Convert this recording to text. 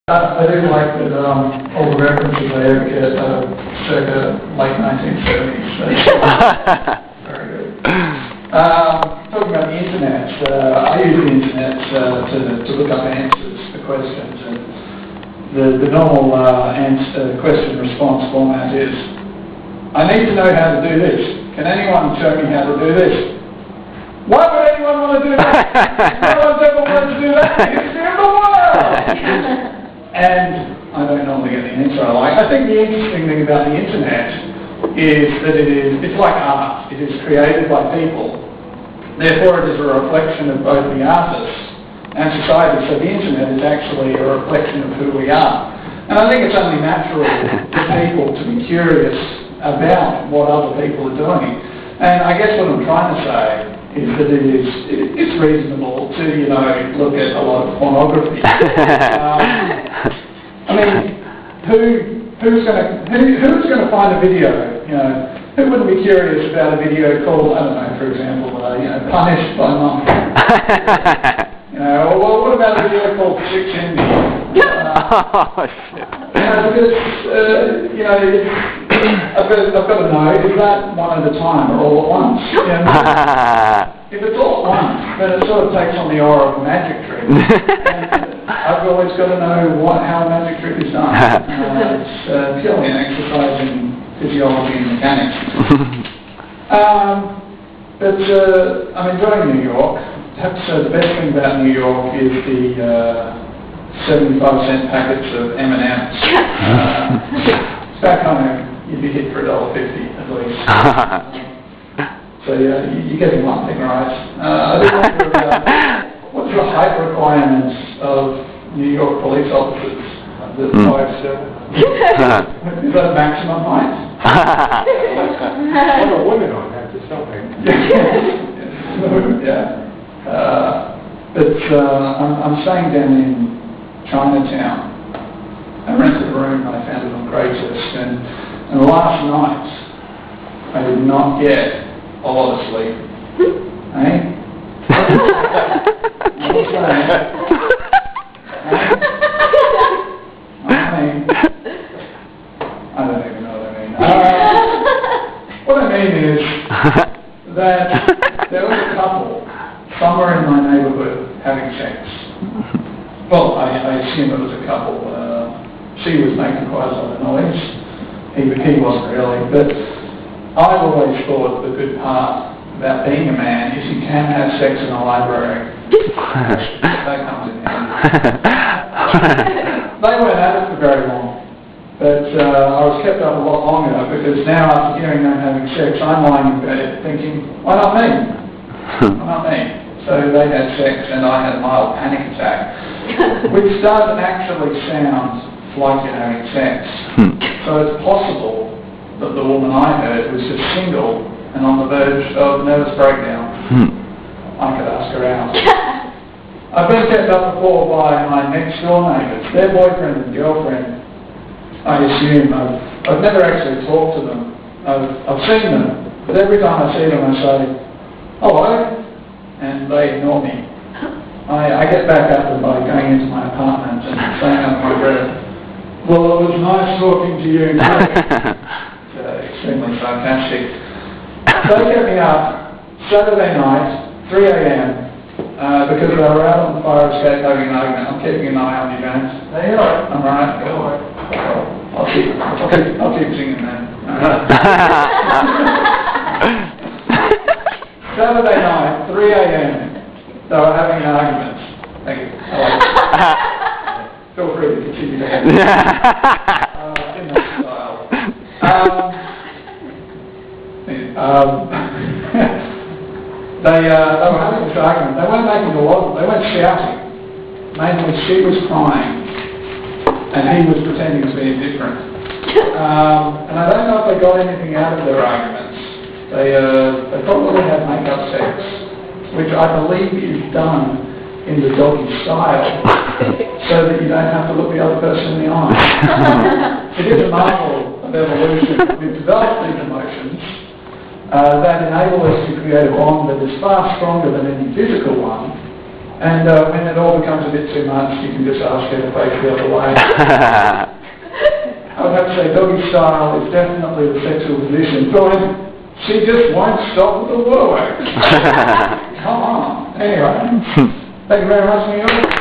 I do like that all the references I ever get circa late 1970s. Very good. Talking about the internet, I use the internet to look up answers to questions, and the normal question-response format is, I need to know how to do this. Can anyone show me how to do this? Why would anyone want to do that? No one's ever wanted to do that in the history of the world! And I don't normally get the answer I like. I think the interesting thing about the internet is that it's like art. It is created by people. Therefore, it is a reflection of both the artists and society. So the internet is actually a reflection of who we are. And I think it's only natural for people to be curious about what other people are doing. And I guess what I'm trying to say is that it's reasonable to, look at a lot of pornography. I mean, who's going to find a video? Who wouldn't be curious about a video called, I don't know, for example, Punished by Mum? Or what about a video called Six Envy? Because, I've got to know, is that one at a time or all at once? If it's all at once, then it sort of takes on the aura of a magic trick. And I've always got to know how a magic trick is done. It's purely an exercise in physiology and mechanics. But I'm enjoying New York. Perhaps the best thing about New York is the 75-cent packets of M&M's. Back home, you'd be hit for $1.50 at least. So you're getting one thing right. I do wonder about what's the height requirements of New York police officers? The 5'7". Is that maximum height? What are women on that or something? Yeah. But I'm staying down in Chinatown. I rented a room and I found it on Craigslist, and last night I did not get a lot of sleep. Eh? I don't even know what I mean. What I mean is that there was a couple somewhere in my neighbourhood having sex. Well, I assume it was a couple. She was making quite a lot of noise. He wasn't really. But I've always thought the good part about being a man is you can have sex in a library. That comes in handy. They weren't at it for very long. But I was kept up a lot longer because now after hearing them having sex, I'm lying in bed thinking, why not me? Why not me? So they had sex and I had a mild panic attack, which doesn't actually sound like you're having sex. So it's possible that the woman I heard was just single and on the verge of nervous breakdown. I could ask her out. I've been kept up before by my next door neighbours, their boyfriend and girlfriend. I assume I've never actually talked to them. I've seen them, but every time I see them I say, hello, and they ignore me. I get back at them by going into my apartment and saying under my breath, well, it was nice talking to you. Extremely sarcastic. They kept me up Saturday night, 3 a.m, because they were out on the fire escape having an argument. I'm keeping an eye on you, James. There you are. I'm right. Go away. I'll keep singing then. Saturday night, 3 a.m, they were having an argument. Thank you. I like it. Feel free to continue to have it. In that style. They were having this argument. They weren't making a lot of it. They weren't shouting. Mainly she was crying and he was pretending to be indifferent. And I don't know if they got anything out of their arguments. They probably had make-up sex, which I believe is done in the doggy style, so that you don't have to look the other person in the eye. It is a marvel of evolution. We've developed these emotions that enable us to create a bond that is far stronger than any physical one, And when it all becomes a bit too much, you can just ask her to face the other way. I would have to say doggy style is definitely the sexual position. But she just won't stop with the waterworks. Come on. Anyway, thank you very much, New York.